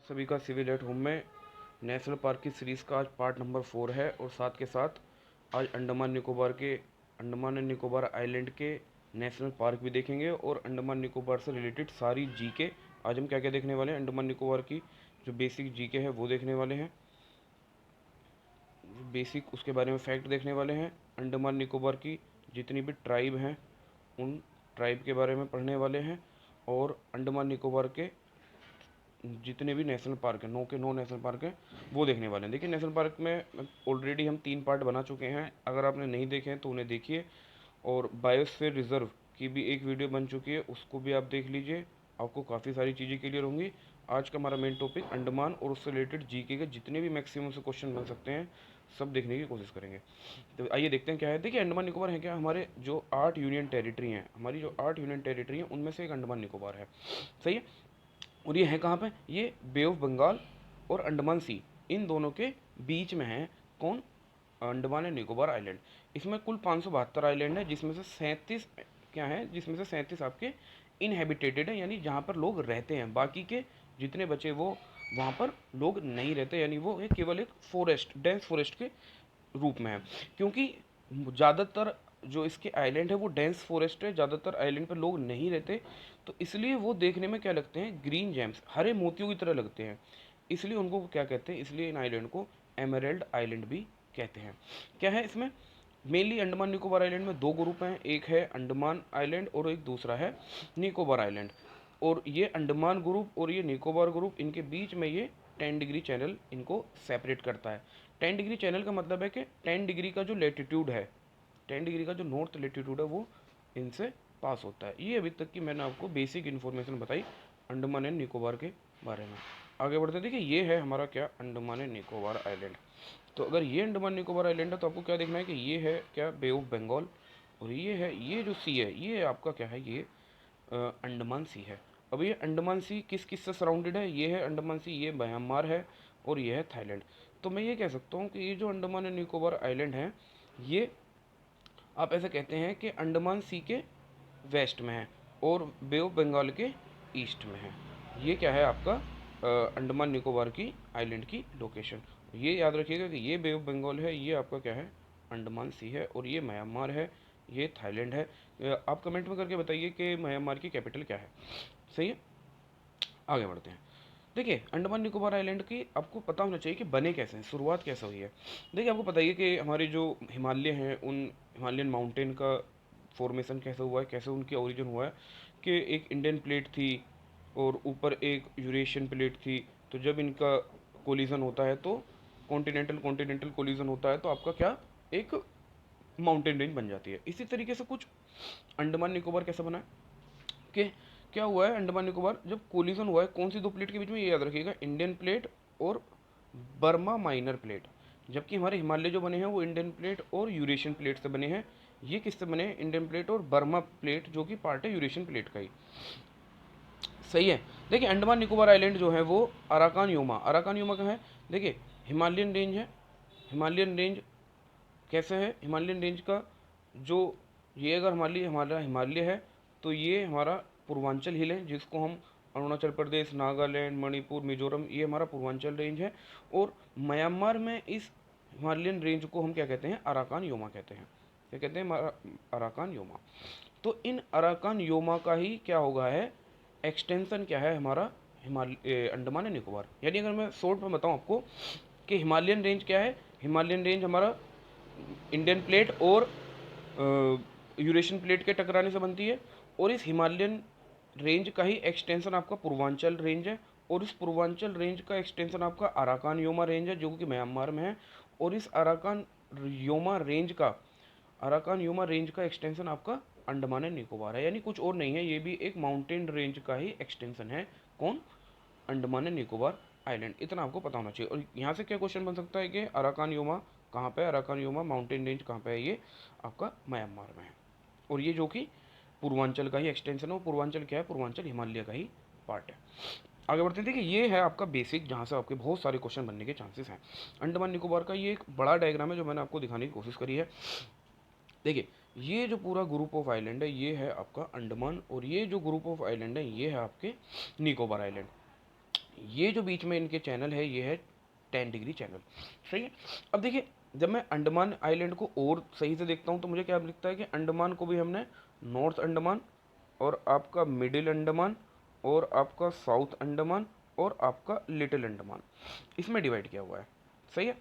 सभी का civil at home में नेशनल पार्क की सीरीज़ का आज पार्ट नंबर 4 है और साथ के साथ आज अंडमान एंड निकोबार आइलैंड के नेशनल पार्क भी देखेंगे और अंडमान निकोबार से रिलेटेड सारी जीके। आज हम क्या क्या देखने वाले हैं, अंडमान निकोबार की जो बेसिक जीके है वो देखने वाले हैं, बेसिक उसके बारे में फैक्ट देखने वाले हैं। अंडमान निकोबार की जितनी भी ट्राइब हैं उन ट्राइब के बारे में पढ़ने वाले हैं और अंडमान निकोबार के जितने भी नेशनल पार्क हैं, 9 के 9 नेशनल पार्क हैं वो देखने वाले हैं। देखिए नेशनल पार्क में ऑलरेडी हम 3 पार्ट बना चुके हैं, अगर आपने नहीं देखे हैं तो उन्हें देखिए। और बायोस्फीयर रिजर्व की भी एक वीडियो बन चुकी है, उसको भी आप देख लीजिए, आपको काफ़ी सारी चीज़ें क्लियर होंगी। आज का हमारा मेन टॉपिक अंडमान और उससे रिलेटेड जीके के जितने भी मैक्सिमम से क्वेश्चन बन सकते हैं सब देखने की कोशिश करेंगे। तो आइए देखते हैं क्या है। देखिए अंडमान निकोबार है क्या, हमारे जो 8 यूनियन टेरिटरी हैं, हमारी जो 8 यूनियन टेरिटरी हैं उनमें से एक अंडमान निकोबार है। सही है। और ये है कहाँ पे, ये बे ऑफ बंगाल और अंडमान सी इन दोनों के बीच में है। कौन, अंडमान एंड निकोबार आइलैंड। इसमें कुल 572 आइलैंड है, जिसमें से 37 क्या है, जिसमें से 37 आपके इनहेबिटेटेड है, यानी जहाँ पर लोग रहते हैं। बाकी के जितने बचे वो वहाँ पर लोग नहीं रहते, यानी वो एक केवल एक फॉरेस्ट, डेंस फॉरेस्ट के रूप में है। क्योंकि ज़्यादातर जो इसके आइलैंड है वो डेंस फॉरेस्ट है, ज़्यादातर आइलैंड पर लोग नहीं रहते, तो इसलिए वो देखने में क्या लगते हैं, ग्रीन जेम्स, हरे मोतियों की तरह लगते हैं। इसलिए उनको क्या कहते हैं, इसलिए इन आइलैंड को एमरल्ड आइलैंड भी कहते हैं। क्या है इसमें, मेनली अंडमान निकोबार आइलैंड में 2 ग्रुप हैं, एक है अंडमान आइलैंड और एक दूसरा है निकोबार आइलैंड। और ये अंडमान ग्रुप और ये निकोबार ग्रुप, इनके बीच में ये 10 डिग्री चैनल इनको सेपरेट करता है। 10 डिग्री चैनल का मतलब है कि 10 डिग्री का जो लेटीट्यूड है, 10 डिग्री का जो नॉर्थ लेटीट्यूड है वो इनसे पास होता है। ये अभी तक की मैंने आपको बेसिक इन्फॉर्मेशन बताई अंडमान एंड निकोबार के बारे में। आगे बढ़ते देखिए, ये है हमारा क्या, अंडमान एंड निकोबार आइलैंड। तो अगर ये अंडमान निकोबार आइलैंड है तो आपको क्या देखना है कि ये है क्या, बे ऑफ बंगाल, और ये है, ये जो सी है ये आपका क्या है, ये अंडमान सी है। अब ये अंडमान सी किस किस से सराउंडेड है, ये है अंडमान सी, ये म्यांमार है और ये है थाईलैंड। तो मैं ये कह सकता हूँ कि ये जो अंडमान एंड निकोबार आइलैंड है, ये आप ऐसे कहते हैं कि अंडमान सी के वेस्ट में है और बे ऑफ बंगाल के ईस्ट में है। ये क्या है आपका अंडमान निकोबार की आइलैंड की लोकेशन। ये याद रखिएगा कि ये बे ऑफ बंगाल है, ये आपका क्या है, अंडमान सी है, और ये म्यांमार है, ये थाईलैंड है। आप कमेंट में करके बताइए कि म्यांमार की कैपिटल क्या है। सही है, आगे बढ़ते हैं। देखिए अंडमान निकोबार आइलैंड की आपको पता होना चाहिए कि बने कैसे हैं, शुरुआत कैसे हुई है। देखिए आपको पता ही है कि हमारे जो हिमालय हैं उन हिमालयन माउंटेन का फॉर्मेशन कैसे हुआ है, कैसे उनकी ओरिजिन हुआ है, कि एक इंडियन प्लेट थी और ऊपर एक यूरेशियन प्लेट थी। तो जब इनका कोलिजन होता है तो कॉन्टिनेंटल कॉन्टिनेंटल कोलिजन होता है तो आपका क्या, एक माउंटेन रेंज बन जाती है। इसी तरीके से कुछ अंडमान निकोबार कैसे बना है, कि क्या हुआ है, अंडमान निकोबार जब कोलिजन हुआ है कौन सी 2 प्लेट के बीच में, ये याद रखिएगा, इंडियन प्लेट और बर्मा माइनर प्लेट। जबकि हमारे हिमालय जो बने हैं वो इंडियन प्लेट और यूरेशियन प्लेट से बने हैं। ये किससे बने हैं, इंडियन प्लेट और बर्मा प्लेट, जो कि पार्ट है यूरेशियन प्लेट का ही। सही है। देखिए अंडमान निकोबार आइलैंड जो है वो अराकान योमा, अराकान योमा का है। देखिए हिमालयन रेंज है, हिमालयन रेंज कैसे है, हिमालयन रेंज का जो, ये अगर हिमालय हमारा हिमालय है तो ये हमारा पूर्वांचल हिल है, जिसको हम अरुणाचल प्रदेश, नागालैंड, मणिपुर, मिजोरम, ये हमारा पूर्वांचल रेंज है। और म्यांमार में इस हिमालयन रेंज को हम क्या कहते हैं, अराकान योमा कहते हैं। क्या कहते हैं, अराकान योमा। तो इन अराकान योमा का ही क्या होगा है, एक्सटेंशन क्या है हमारा, हिमालय अंडमान एंड निकोबार। यानी अगर मैं शॉर्ट में बताऊं आपको कि हिमालयन रेंज क्या है, हिमालयन रेंज हमारा इंडियन प्लेट और यूरेशियन प्लेट के टकराने से बनती है। और इस हिमालयन रेंज का ही एक्सटेंशन आपका पूर्वांचल रेंज है, और इस पूर्वांचल रेंज का एक्सटेंशन आपका अराकान योमा रेंज है, जो कि म्यांमार में है। और इस योमा रेंज का अराकान योमा रेंज का एक्सटेंशन आपका अंडमान एंड निकोबार है, यानी कुछ और नहीं है, ये भी एक माउंटेन रेंज का ही एक्सटेंशन है। कौन, अंडमान एंड निकोबार आइलैंड। इतना आपको पता होना चाहिए। और यहाँ से क्या क्वेश्चन बन सकता है कि अराकान योमा कहाँ पे है, अराकान योमा माउंटेन रेंज कहाँ पे है, ये आपका म्यांमार में है। और ये जो कि पूर्वांचल का ही एक्सटेंशन है, पूर्वांचल क्या है, पूर्वांचल हिमालय का ही पार्ट है। आगे बढ़ते हैं। देखिए ये है आपका बेसिक, जहाँ से आपके बहुत सारे क्वेश्चन बनने के चांसेस हैं। अंडमान निकोबार का ये एक बड़ा डायग्राम है जो मैंने आपको दिखाने की कोशिश करी है। देखिए ये जो पूरा ग्रुप ऑफ आइलैंड है ये है आपका अंडमान, और ये जो ग्रुप ऑफ आइलैंड है ये है आपके निकोबार आइलैंड। ये जो बीच में इनके चैनल है ये है 10 डिग्री चैनल। सही है। अब देखिए जब मैं अंडमान आइलैंड को और सही से देखता हूँ तो मुझे क्या दिखता है कि अंडमान को भी हमने नॉर्थ अंडमान और आपका मिडिल अंडमान और आपका साउथ अंडमान और आपका लिटिल अंडमान इसमें डिवाइड किया हुआ है। सही है।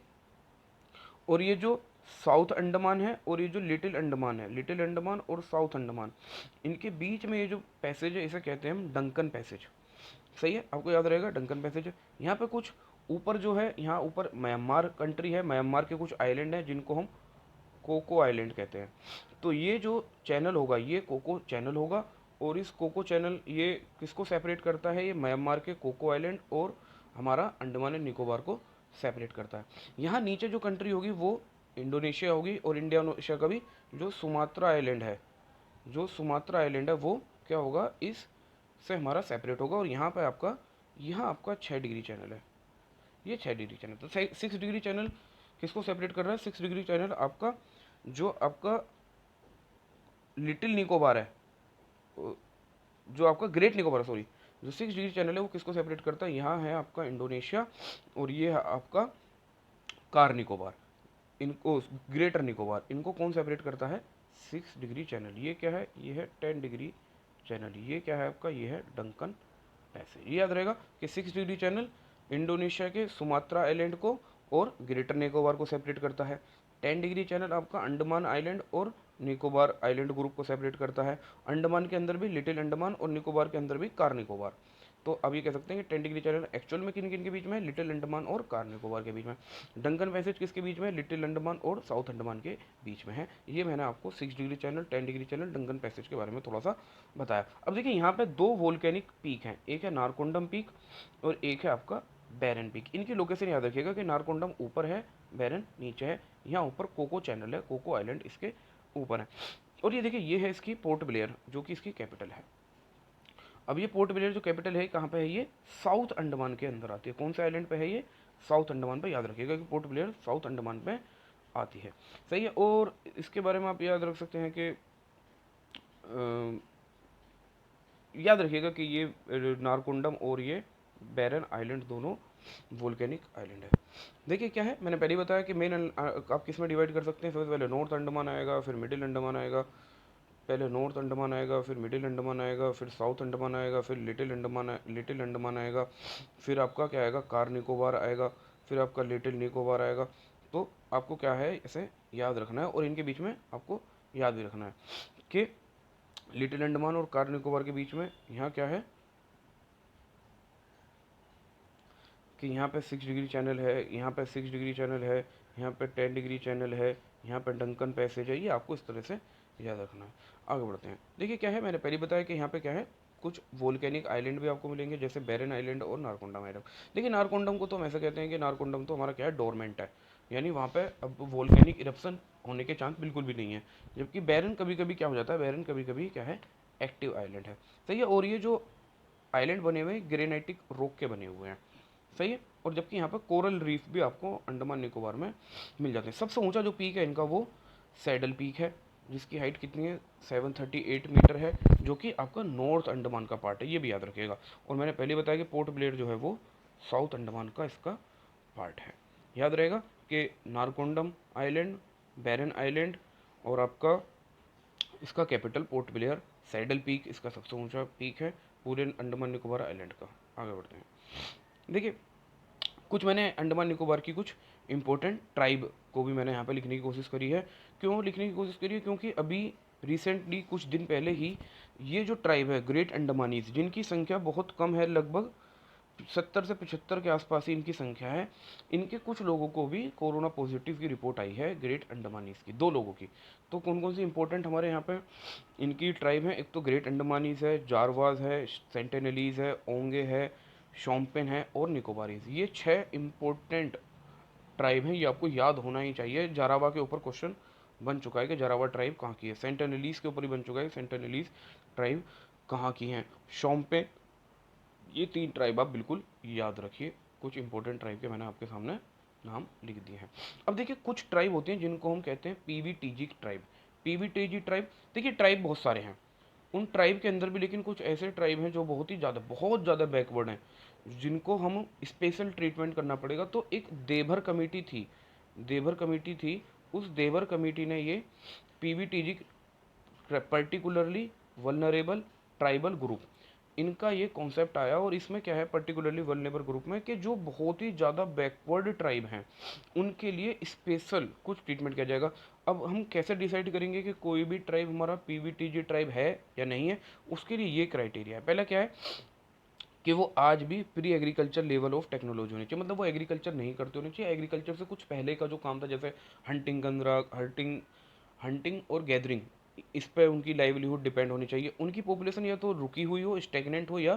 और ये जो साउथ अंडमान है और ये जो लिटिल अंडमान है, लिटिल अंडमान और साउथ अंडमान, इनके बीच में ये जो पैसेज है इसे कहते हैं हम डंकन पैसेज। सही है, आपको याद रहेगा डंकन पैसेज। यहाँ पे कुछ ऊपर जो है, यहाँ ऊपर म्यांमार कंट्री है, म्यांमार के कुछ आइलैंड हैं जिनको हम कोको आइलैंड कहते हैं। तो ये जो चैनल होगा ये कोको चैनल होगा, और इस कोको चैनल ये किसको सेपरेट करता है, ये म्यांमार के कोको आइलैंड और हमारा अंडमान एंड निकोबार को सेपरेट करता है। यहाँ नीचे जो कंट्री होगी वो इंडोनेशिया होगी, और इंडोनेशिया का भी जो सुमात्रा आइलैंड है, जो सुमात्रा आइलैंड है वो क्या होगा, इस से हमारा सेपरेट होगा। और यहाँ आपका 6 डिग्री चैनल है, ये 6 डिग्री चैनल। तो 6 डिग्री चैनल किसको सेपरेट कर रहा है, 6 डिग्री चैनल आपका जो आपका लिटिल निकोबार है, जो आपका ग्रेट निकोबार है, सॉरी, जो 6 डिग्री चैनल है वो किसको सेपरेट करता है, यहाँ है आपका इंडोनेशिया और ये है आपका कार निकोबार, इनको ग्रेटर निकोबार, इनको कौन सेपरेट करता है, 6 डिग्री चैनल। ये क्या है, ये है 10 डिग्री चैनल। ये क्या है आपका, ये है डंकन पैसेज। ये याद रहेगा कि 6 डिग्री चैनल इंडोनेशिया के सुमात्रा आइलैंड को और ग्रेटर निकोबार को सेपरेट करता है। 10 डिग्री चैनल आपका अंडमान आइलैंड और निकोबार आइलैंड ग्रुप को सेपरेट करता है। अंडमान के अंदर भी लिटिल अंडमान और निकोबार के अंदर भी कार निकोबार। तो अब ये कह सकते हैं कि 10 डिग्री चैनल एक्चुअल में किन किन के बीच में है, लिटिल अंडमान और कार निकोबार के बीच में। डंकन पैसेज किसके बीच में है, लिटिल अंडमान और साउथ अंडमान के बीच में है। ये मैंने आपको 6 degree channel, 10 degree channel, Duncan passage के बारे में थोड़ा सा बताया। अब देखिए यहाँ पे दो वोल्केनिक पीक हैं, एक है नारकोंडम पीक और एक है आपका बैरन पीक। इनकी लोकेशन याद रखिएगा कि नारकोंडम ऊपर है, बैरन नीचे है। यहाँ ऊपर कोको चैनल है, कोको आइलैंड इसके ऊपर है। और ये देखिए ये है इसकी पोर्ट ब्लेयर जो कि इसकी कैपिटल है। अब ये पोर्ट ब्लेयर जो कैपिटल है कहाँ पे है, ये साउथ अंडमान के अंदर आती है। कौन से आइलैंड पे है ये, साउथ अंडमान पे। याद रखिएगा कि पोर्ट ब्लेयर साउथ अंडमान पे आती है। सही है। और इसके बारे में आप याद रख सकते हैं कि याद रखिएगा कि ये नारकोंडम और ये बैरन आइलैंड दोनों वोल्केनिक आइलैंड है। देखिए क्या है, मैंने पहले बताया कि मेन आप किस में डिवाइड कर सकते हैं। सबसे पहले नॉर्थ अंडमान आएगा, फिर मिडिल अंडमान आएगा, पहले नॉर्थ अंडमान आएगा, फिर मिडिल अंडमान आएगा, फिर साउथ अंडमान आएगा, फिर लिटिल अंडमान आएगा, फिर आपका क्या आएगा, कार निकोबार आएगा, फिर आपका लिटिल निकोबार आएगा। तो आपको क्या है इसे याद रखना है, और इनके बीच में आपको याद भी रखना है कि लिटिल अंडमान और कार निकोबार के बीच में यहाँ क्या है कि यहाँ पे 6 डिग्री चैनल है, यहाँ पे 6 डिग्री चैनल है, यहाँ पे 10 डिग्री चैनल है, यहाँ पे डंकन पैसेज है। ये आपको इस तरह से याद रखना है। आगे बढ़ते हैं। देखिए क्या है, मैंने पहले बताया कि यहाँ पे क्या है, कुछ वोल्केनिक आइलैंड भी आपको मिलेंगे जैसे बैरन आइलैंड और नारकोंडम आइलैंड। देखिए नारकोंडम को तो हम ऐसा कहते हैं कि नारकोंडम तो हमारा क्या है, डोरमेंट है, यानी वहाँ पे अब वोल्केनिक इरप्शन होने के चांस बिल्कुल भी नहीं है। जबकि बैरन कभी कभी क्या हो जाता है, बैरन कभी कभी क्या है, एक्टिव आइलैंड है। सही है। और ये जो आइलैंड बने हुए हैं ग्रेनाइटिक रॉक के बने हुए हैं। सही है। और जबकि यहाँ पर कोरल रीफ भी आपको अंडमान निकोबार में मिल जाते हैं। सबसे ऊंचा जो पीक है इनका वो सैडल पीक है, जिसकी हाइट कितनी है, 738 मीटर है, जो कि आपका नॉर्थ अंडमान का पार्ट है। ये भी याद रखिएगा। और मैंने पहले बताया कि पोर्ट ब्लेयर जो है वो साउथ अंडमान का इसका पार्ट है। याद रहेगा कि नारकोंडम आइलैंड, बैरन आइलैंड और आपका इसका capital port Blair, saddle peak इसका सबसे ऊंचा पीक है पूरे अंडमान निकोबार आइलैंड का। आगे बढ़ते हैं। देखिए कुछ मैंने अंडमान निकोबार की कुछ इंपॉर्टेंट ट्राइब को भी मैंने यहाँ पे लिखने की कोशिश करी है। क्यों लिखने की कोशिश करी है, क्योंकि अभी रिसेंटली कुछ दिन पहले ही ये जो ट्राइब है ग्रेट अंडमानीज, जिनकी संख्या बहुत कम है, लगभग 70 से 75 के आसपास ही इनकी संख्या है, इनके कुछ लोगों को भी कोरोना पॉजिटिव की रिपोर्ट आई है, ग्रेट अंडमानीज की 2 लोगों की। तो कौन कौन सी इंपॉर्टेंट हमारे यहाँ पे इनकी ट्राइब है, एक तो ग्रेट अंडमानीज है, जारवाज है, सेंटेनलीज है, ओंगे है, शोम्पेन है और निकोबारीज। ये 6 इंपॉर्टेंट ट्राइब हैं, ये आपको याद होना ही चाहिए। जारावा के ऊपर क्वेश्चन बन चुका है कि जारावा ट्राइब कहाँ की है, सेंटेनलीज के ऊपर ही बन चुका है सेंटेनलीज ट्राइब कहाँ की हैं, शोम्पेन। ये 3 ट्राइब आप बिल्कुल याद रखिए। कुछ इंपॉर्टेंट ट्राइब के मैंने आपके सामने नाम लिख दिए हैं। अब देखिए कुछ ट्राइब होते हैं जिनको हम कहते हैं पीवीटीजी ट्राइब। पीवीटीजी ट्राइब, देखिए ट्राइब बहुत सारे हैं उन ट्राइब के अंदर भी, लेकिन कुछ ऐसे ट्राइब हैं जो बहुत ज़्यादा बैकवर्ड हैं, जिनको हम स्पेशल ट्रीटमेंट करना पड़ेगा। तो एक देभर कमेटी थी, देभर कमेटी थी, उस देभर कमेटी ने ये PVTG particularly vulnerable tribal group, इनका ये कॉन्सेप्ट आया। और इसमें क्या है पर्टिकुलरली वल्नरेबल ग्रुप में कि जो बहुत ही ज़्यादा बैकवर्ड ट्राइब हैं उनके लिए स्पेशल कुछ ट्रीटमेंट किया जाएगा। अब हम कैसे डिसाइड करेंगे कि कोई भी ट्राइब हमारा पीवीटीजी ट्राइब है या नहीं है? उसके लिए ये क्राइटेरिया है। पहला क्या है कि वो आज भी pre agriculture level of technology होनी चाहिए, मतलब वो एग्रीकल्चर नहीं करते होने चाहिए। एग्रीकल्चर से कुछ पहले का जो काम था, जैसे हंटिंग गंदरा हंटिंग हंटिंग और गैदरिंग, इस पर उनकी लाइवलीहुड डिपेंड होनी चाहिए। उनकी पॉपुलेशन या तो रुकी हुई हो, स्टेगनेंट हो, या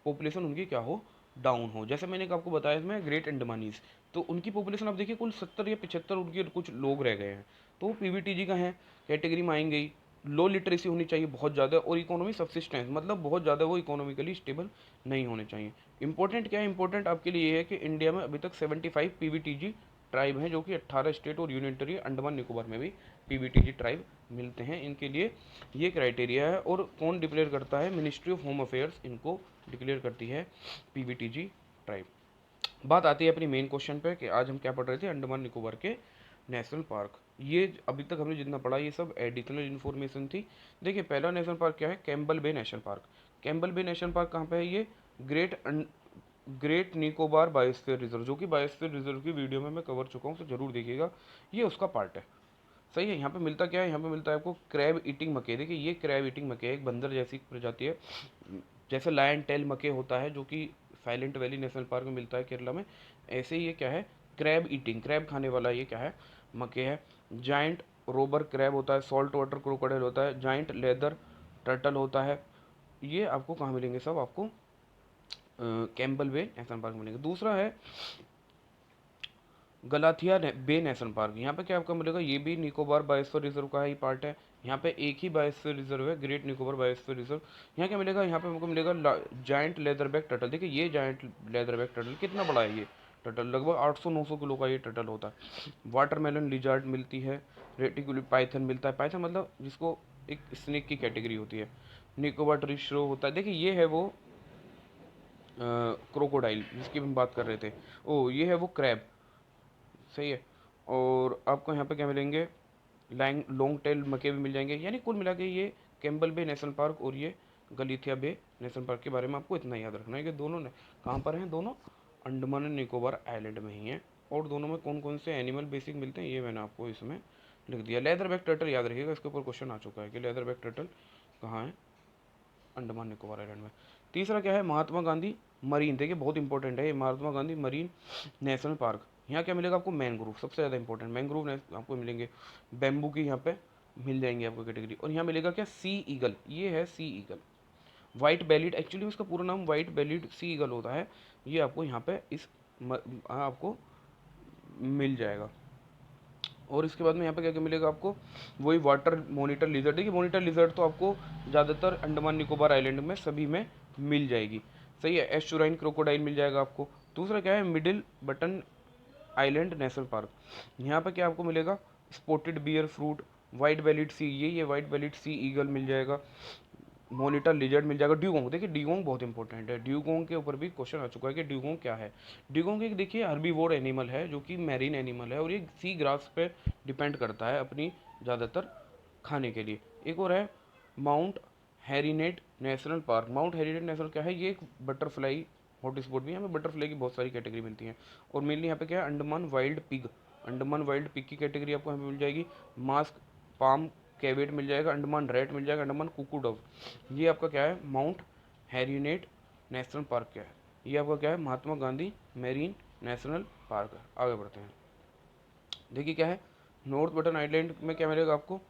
पॉपुलेशन उनकी क्या हो, डाउन हो। जैसे मैंने आपको बताया इसमें ग्रेट अंडमानीज, तो उनकी पॉपुलेशन आप देखिए कुल 70 या 75 उनके कुछ लोग रह गए हैं, तो वो पीवीटीजी का है, कैटेगरी में आएंगे ही। लो लिटरेसी होनी चाहिए बहुत ज़्यादा, और इकोनॉमी सब्सिस्टेंस, मतलब बहुत ज़्यादा वो इकोनॉमिकली स्टेबल नहीं होने चाहिए। इंपॉर्टेंट क्या है, इंपॉर्टेंट आपके लिए ये है कि इंडिया में अभी तक 75 पीवीटीजी ट्राइब हैं, जो कि 18 स्टेट और यूनियन टेरिटरी अंडमान निकोबार में भी पीवीटीजी ट्राइब मिलते हैं। इनके लिए ये क्राइटेरिया है। और कौन डिक्लेयर करता है? मिनिस्ट्री ऑफ होम अफेयर्स इनको डिक्लेयर करती है पीवीटीजी ट्राइब। बात आती है अपनी मेन क्वेश्चन पे कि आज हम क्या पढ़ रहे थे, अंडमान निकोबार के नेशनल पार्क। ये अभी तक हमने जितना पढ़ा ये सब एडिशनल इन्फॉर्मेशन थी। देखिए पहला नेशनल पार्क क्या है, कैम्बल बे नेशनल पार्क। कैम्बल बे नेशनल पार्क कहाँ पे है? ये great great Nicobar biosphere reserve, जो कि बायोस्फीयर रिजर्व की वीडियो में मैं कवर चुका हूँ, तो जरूर देखिएगा, ये उसका पार्ट है। सही है। यहाँ पे मिलता क्या है? यहाँ पे मिलता है आपको क्रैब ईटिंग मके। देखिए ये क्रैब ईटिंग मके है, एक बंदर जैसी प्रजाति है, जैसे लायन टेल मके होता है जो कि साइलेंट वैली नेशनल पार्क में मिलता है केरला में, ऐसे ही ये क्या है, क्रैब ईटिंग, क्रैब खाने वाला ये क्या है, मके है। जाइंट रोबर क्रैब होता है, सॉल्ट वाटर क्रोकोडाइल होता है, जाइंट लेदर टर्टल होता है। ये आपको कहाँ मिलेंगे? सब आपको कैम्बल बे नेशनल पार्क मिलेंगे। दूसरा है गलाथिया बे नेशनल पार्क। यहाँ पे क्या आपको मिलेगा? ये भी निकोबार बायोस्फीयर रिजर्व का ही पार्ट है। यहाँ पे एक ही बायोस्फीयर रिजर्व है, ग्रेट निकोबार बायोस्फीयर रिजर्व। यहाँ क्या मिलेगा? यहाँ पे हमको मिलेगा जायंट लेदरबैक टर्टल। देखिए ये जायंट लेदरबैक टर्टल कितना बड़ा है, ये टर्टल लगभग 800-900 किलो का ये टर्टल होता है। वाटरमेलन लिजार्ड मिलती है, रेटिकुलर पाइथन मिलता है। पाइथन मतलब जिसको एक स्नेक की कैटेगरी होती है। निकोबार ट्री श्रो होता है। देखिए ये है वो क्रोकोडाइल जिसकी हम बात कर रहे थे। ओ ये है वो क्रैब। सही है। और आपको यहाँ पे क्या मिलेंगे? लैंग लॉन्ग टेल मके भी मिल जाएंगे। यानी कुल मिला के ये कैम्बल बे नेशनल पार्क और ये गलीथिया बे नेशनल पार्क के बारे में आपको इतना याद रखना है कि दोनों ने कहाँ पर हैं? दोनों अंडमान एंड निकोबार आइलैंड में ही हैं। और दोनों में कौन कौन से एनिमल बेसिक मिलते हैं ये मैंने आपको इसमें लिख दिया। लेदर बैक टर्टल याद रखिएगा, इसके ऊपर क्वेश्चन आ चुका है कि लेदर बैक टर्टल कहाँ है? अंडमान निकोबार आइलैंड में। तीसरा क्या है? महात्मा गांधी मरीन। देखिए बहुत इंपॉर्टेंट है ये Mahatma Gandhi marine national park. यहाँ क्या मिलेगा आपको? मैंग्रोव, सबसे ज़्यादा इंपॉर्टेंट मैंग्रोव आपको मिलेंगे। बैम्बू की यहाँ पे मिल जाएंगे आपको कैटेगरी। और यहाँ मिलेगा क्या? सी ईगल। ये है सी ईगल, वाइट बेलिड, एक्चुअली उसका पूरा नाम वाइट बेलिड सी ईगल होता है। ये आपको यहाँ पे आपको मिल जाएगा। और इसके बाद में यहाँ पे क्या क्या मिलेगा आपको? वही वाटर मॉनिटर लिजर्ड। देखिए मॉनिटर लिजर्ड तो आपको ज़्यादातर अंडमान निकोबार आइलैंड में सभी में मिल जाएगी। सही है। एस्चुराइन क्रोकोडाइल मिल जाएगा आपको। दूसरा क्या है? Middle button island national park. यहाँ पे क्या आपको मिलेगा? Spotted bear fruit, white bellied sea, ये वाइट बेलिड सी ईगल मिल जाएगा। मॉनिटर लिजर्ड मिल जाएगा। ड्यूगोंग, देखिए ड्यूगोंग बहुत इंपॉर्टेंट है। ड्यूगोंग के ऊपर भी क्वेश्चन आ चुका है कि ड्यूगोंग क्या है। ड्यूगोंग एक देखिए हर्बीवोर एनिमल है, जो कि मैरीन एनिमल है, और ये सी ग्रास पे डिपेंड करता है अपनी ज़्यादातर खाने के लिए। एक और है mount Harriet national park. Mount Harriet national क्या है? ये एक बटरफ्लाई हॉट स्पॉट भी है। हमें बटरफ्लाई की बहुत सारी कैटेगरी मिलती हैं। और मेनली यहाँ पे क्या है? Andaman wild pig. Andaman wild pig की कैटेगरी आपको यहाँ पे मिल जाएगी। मास्क पाम कैवेट मिल जाएगा, अंडमान रेड मिल जाएगा, अंडमान कुकू डव। ये आपका क्या है? माउंट हैरीनेट नेशनल पार्क क्या है? ये आपका क्या है? Mahatma Gandhi marine national park है। आगे बढ़ते हैं। देखिए क्या है? नॉर्थ बटन आइलैंड में क्या मिलेगा आपको?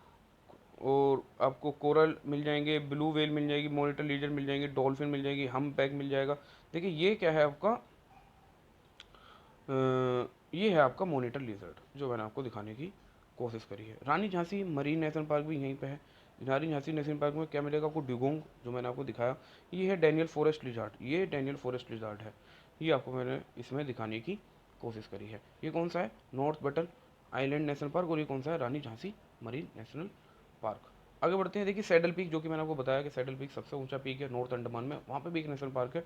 और आपको कोरल मिल जाएंगे, ब्लू व्हेल मिल जाएगी, मॉनिटर लीजर मिल जाएंगे, डॉल्फिन मिल जाएगी, हम पैक मिल जाएगा। देखिए ये क्या है आपका? ये है आपका मॉनिटर लिजर्ड, जो मैंने आपको दिखाने की कोशिश करी है। रानी झांसी मरीन नेशनल पार्क भी यहीं पे है। रानी झांसी नेशनल पार्क में क्या मिलेगा आपको? ड्यूगोंग, जो मैंने आपको दिखाया। ये है डैनियल फॉरेस्ट लिजार्ड, ये डैनियल फॉरेस्ट लिजार्ड है। ये आपको मैंने इसमें दिखाने की कोशिश करी है। ये कौन सा है? North button island national park. और ये कौन सा है? रानी झांसी मरीन नेशनल पार्क। आगे बढ़ते हैं। देखिए सैडल पीक, जो कि मैंने आपको बताया कि सैडल पीक सबसे ऊंचा पीक है नॉर्थ अंडमान में, वहाँ पे भी एक नेशनल पार्क है।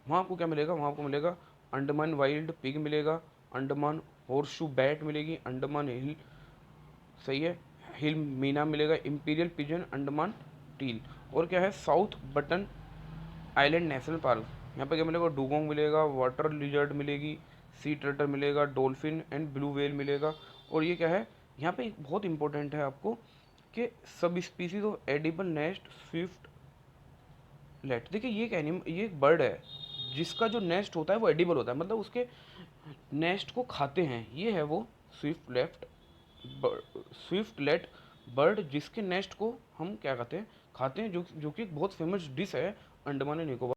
वहाँ आपको क्या मिलेगा, वहाँ आपको मिलेगा अंडमान वाइल्ड पिग मिलेगा, अंडमान हॉर्सशू बैट मिलेगी, अंडमान हिल, सही है, हिल मीना मिलेगा, इंपीरियल पिजन, अंडमान टील। और क्या है, south button island national park, यहाँ पे क्या मिलेगा, डुगोंग मिलेगा, वाटर लिजर्ड मिलेगी, सी टर्टल मिलेगा, डॉल्फिन एंड ब्लू व्हेल मिलेगा। और ये क्या है, यहाँ पे एक बहुत इंपॉर्टेंट है आपको कि सब species of edible nest swiftlet. देखिए ये एक ये एक बर्ड है जिसका जो नेस्ट होता है वो एडिबल होता है, मतलब उसके नेस्ट को खाते हैं। ये है वो swiftlet swiftlet bird, जिसके नेस्ट को हम क्या कहते हैं, खाते हैं, जो कि एक बहुत फेमस डिश है अंडमान एंड निकोबार।